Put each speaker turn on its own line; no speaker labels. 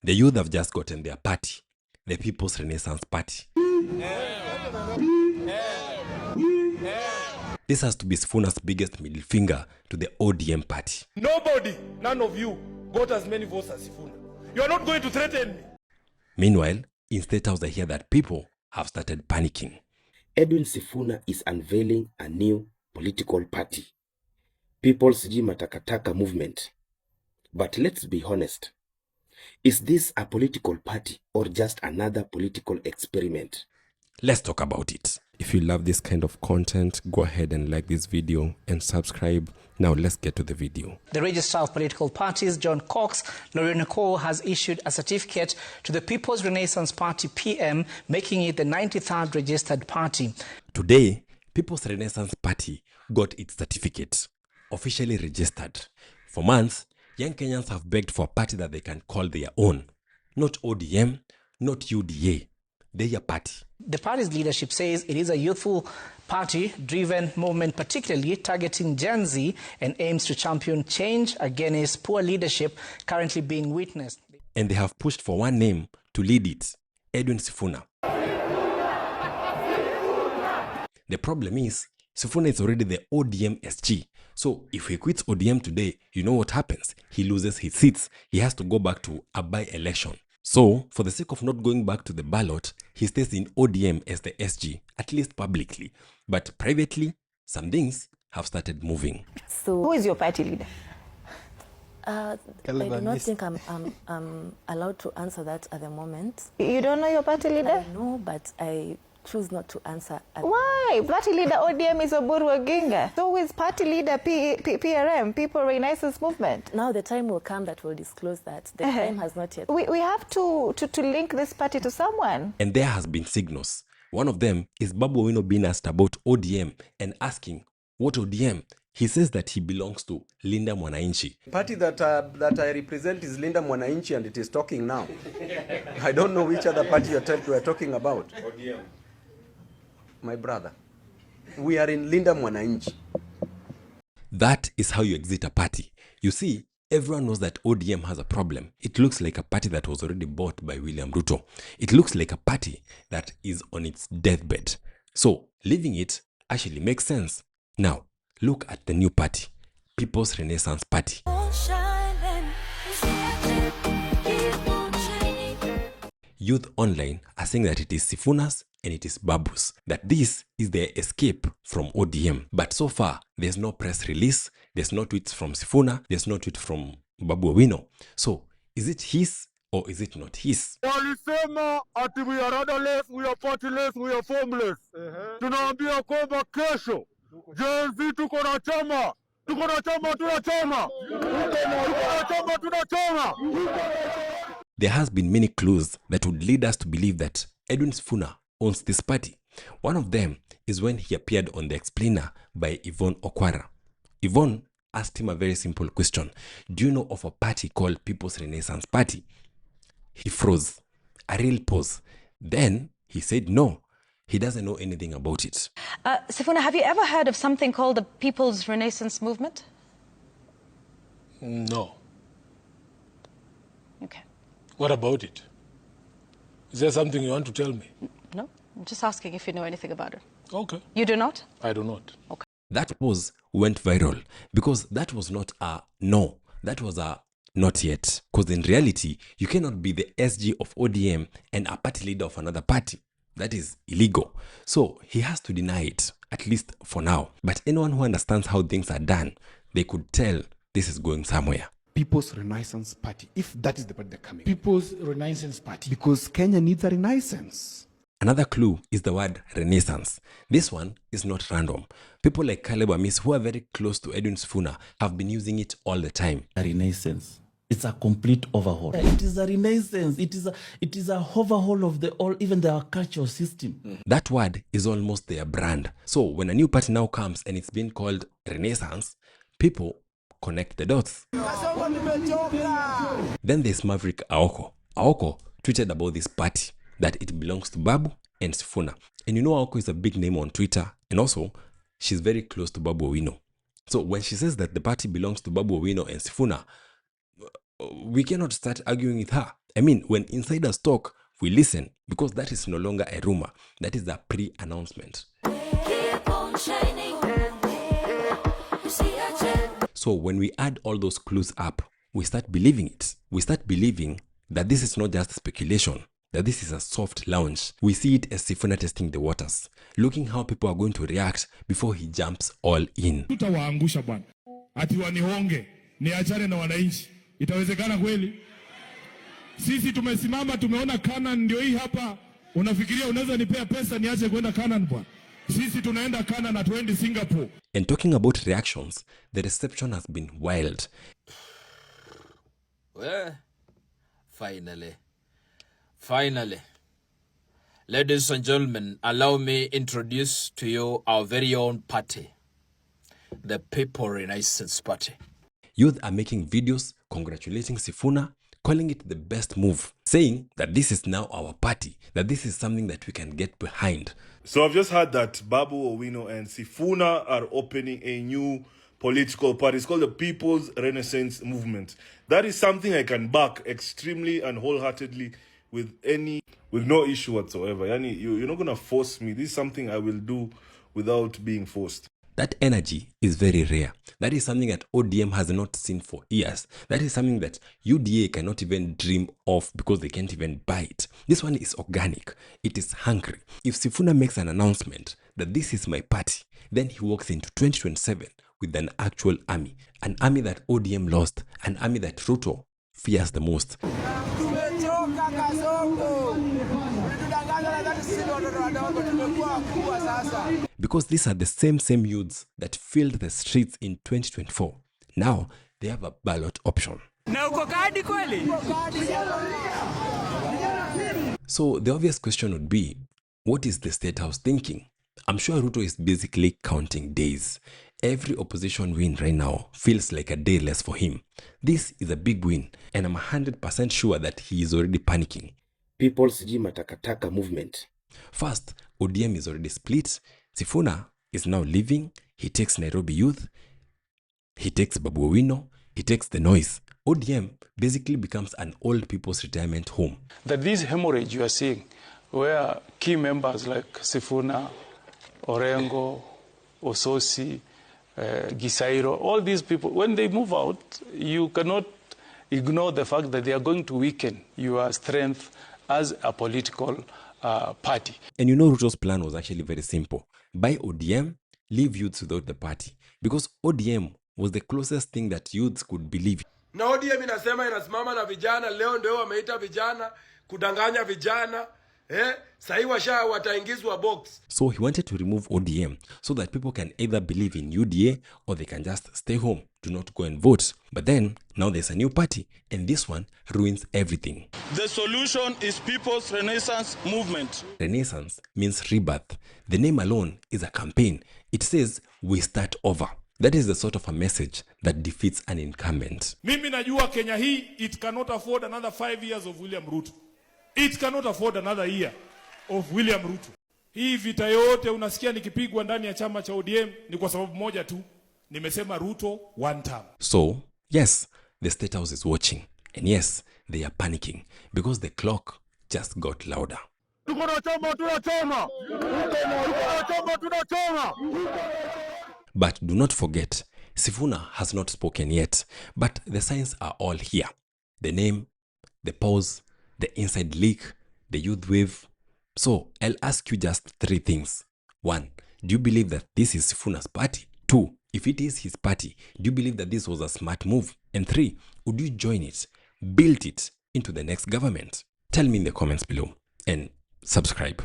The youth have just gotten their party, the People's Renaissance Party. This has to be Sifuna's biggest middle finger to the ODM party.
Nobody, none of you, got as many votes as Sifuna. You are not going to threaten me.
Meanwhile, in State House, I hear that people have started panicking.
Edwin Sifuna is unveiling a new political party, People's Matakataka Movement. But let's be honest, is this a political party or just another political experiment?
Let's talk about it. If you love this kind of content, go ahead and like this video and subscribe. Now let's get to the video.
The Registrar of Political Parties, John Cox, Lorena Cole, has issued a certificate to the People's Renaissance Party PM, making it the 93rd registered party.
Today, People's Renaissance Party got its certificate, officially registered. For months, young Kenyans have begged for a party that they can call their own. Not ODM, not UDA. Their party.
The party's leadership says it is a youthful party-driven movement, particularly targeting Gen Z, and aims to champion change against poor leadership currently being witnessed.
And they have pushed for one name to lead it, Edwin Sifuna. The problem is, Sifuna is already the ODM SG. So if he quits ODM today, you know what happens? He loses his seats. He has to go back to a by-election. So, for the sake of not going back to the ballot, he stays in ODM as the SG, at least publicly. But privately, some things have started moving.
So,
who is your party leader?
I do not think I'm allowed to answer that at the moment.
You don't know your party leader?
I know, but I choose not to answer.
Why? Party leader ODM is Oburu Oginga. So is party leader PRM, People Renaissance Movement.
Now the time will come that will disclose that. The time has not yet.
We have to link this party to someone.
And there has been signals. One of them is Babu Owino being asked about ODM and asking, what ODM? He says that he belongs to Linda Mwananchi.
The party that I represent is Linda Mwananchi, and it is talking now. I don't know which other party you are talking about. ODM. My brother, we are in Linda Mwananchi.
That is how you exit a party. You see, everyone knows that ODM has a problem. It looks like a party that was already bought by William Ruto. It looks like a party that is on its deathbed. So, leaving it actually makes sense. Now, look at the new party, People's Renaissance Party. Youth online are saying that it is Sifuna's and it is Babu's, that this is their escape from ODM. But so far, there's no press release, there's no tweets from Sifuna, there's no tweet from Babu Owino. So, is it his or is it not his?
Walisema ati we are rudderless, we are partyless, we are formless. Tunaambia kwamba kesho, Gen Z tuko na chama, tunachama.
There has been many clues that would lead us to believe that Edwin Sifuna owns this party. One of them is when he appeared on The Explainer by Yvonne Okwara. Yvonne asked him a very simple question. Do you know of a party called People's Renaissance Party? He froze. A real pause. Then he said no. He doesn't know anything about it.
Sifuna, have you ever heard of something called the People's Renaissance Movement?
No.
Okay.
What about it? Is there something you want to tell me?
No, I'm just asking if you know anything about it.
Okay.
You do not?
I do not.
Okay.
That pause went viral because that was not a no. That was a not yet. Because in reality, you cannot be the SG of ODM and a party leader of another party. That is illegal. So he has to deny it, at least for now. But anyone who understands how things are done, they could tell this is going somewhere.
People's Renaissance Party, if that is the party they're coming.
People's Renaissance Party.
Because Kenya needs a renaissance.
Another clue is the word renaissance. This one is not random. People like Caleb Amis, who are very close to Edwin Sifuna, have been using it all the time.
A renaissance. It's a complete overhaul. It is a renaissance. It is a overhaul of even the cultural system.
That word is almost their brand. So when a new party now comes and it's been called Renaissance, people connect the dots. Then there's Maverick Aoko. Aoko tweeted about this party, that it belongs to Babu and Sifuna. And you know Aoko is a big name on Twitter, and also she's very close to Babu Owino. So when she says that the party belongs to Babu Owino and Sifuna, we cannot start arguing with her. I mean, when insiders talk, we listen because that is no longer a rumor. That is a pre-announcement. So when we add all those clues up, we start believing it. We start believing that this is not just speculation, that this is a soft launch. We see it as Sifuna testing the waters, looking how people are going to react before he jumps all in.
Tutawaangusha bwana. Ati wanihonge, niachane na wananchi. Itawezekana kweli? Sisi tumesimama, tumeona Canaan ndio hii hapa. Unafikiria unaweza nipea pesa niache kwenda Canaan bwana? Sisi tunaenda Canaan na tuendi Singapore.
And talking about reactions, the reception has been wild.
Well, finally, ladies and gentlemen, allow me introduce to you our very own party, the People Renaissance Party.
Youth are making videos congratulating Sifuna, calling it the best move, saying that this is now our party, that this is something that we can get behind.
So I've just heard that Babu Owino and Sifuna are opening a new political party. It's called the People's Renaissance Movement. That is something I can back extremely and wholeheartedly with no issue whatsoever. Yani, you're not going to force me. This is something I will do without being forced.
That energy is very rare. That is something that ODM has not seen for years. That is something that UDA cannot even dream of because they can't even buy it. This one is organic. It is hungry. If Sifuna makes an announcement that this is my party, then he walks into 2027 with an actual army. An army that ODM lost. An army that Ruto fears the most. Because these are the same youths that filled the streets in 2024. Now they have a ballot option. So the obvious question would be, what is the State House thinking? I'm sure Ruto is basically counting days. Every opposition win right now feels like a day less for him. This is a big win, and I'm 100% sure that he is already panicking.
People's Matakataka movement.
First, ODM is already split. Sifuna is now leaving. He takes Nairobi Youth. He takes Babu Owino. He takes the noise. ODM basically becomes an old people's retirement home.
That this hemorrhage you are seeing, where key members like Sifuna, Orengo, Ososi, Gisairo, all these people, when they move out, you cannot ignore the fact that they are going to weaken your strength as a political party.
And you know Ruto's plan was actually very simple. Buy ODM, leave youths without the party. Because ODM was the closest thing that youths could believe.
Na ODM inasema inasimama na vijana, leo ndio wameita vijana, kudanganya vijana. Sahi wataingizwa box.
So he wanted to remove ODM so that people can either believe in UDA or they can just stay home, do not go and vote. But then, now there's a new party, and this one ruins everything.
The solution is People's Renaissance Movement.
Renaissance means rebirth. The name alone is a campaign. It says, we start over. That is the sort of a message that defeats an incumbent.
Mimi najua Kenya hii, it cannot afford another 5 years of William Ruto. It cannot afford another year of William Ruto. Hii vita yote unasikia nikipigwa ndani ya chama cha ODM ni kwa sababu moja tu. Nimesema Ruto one term.
So, yes, the State House is watching. And yes, they are panicking because the clock just got louder. But do not forget, Sifuna has not spoken yet. But the signs are all here. The name, the pause, the inside leak, the youth wave. So I'll ask you just 3 things. 1, do you believe that this is Sifuna's party? 2, if it is his party, do you believe that this was a smart move? And 3, would you join it, build it into the next government? Tell me in the comments below and subscribe.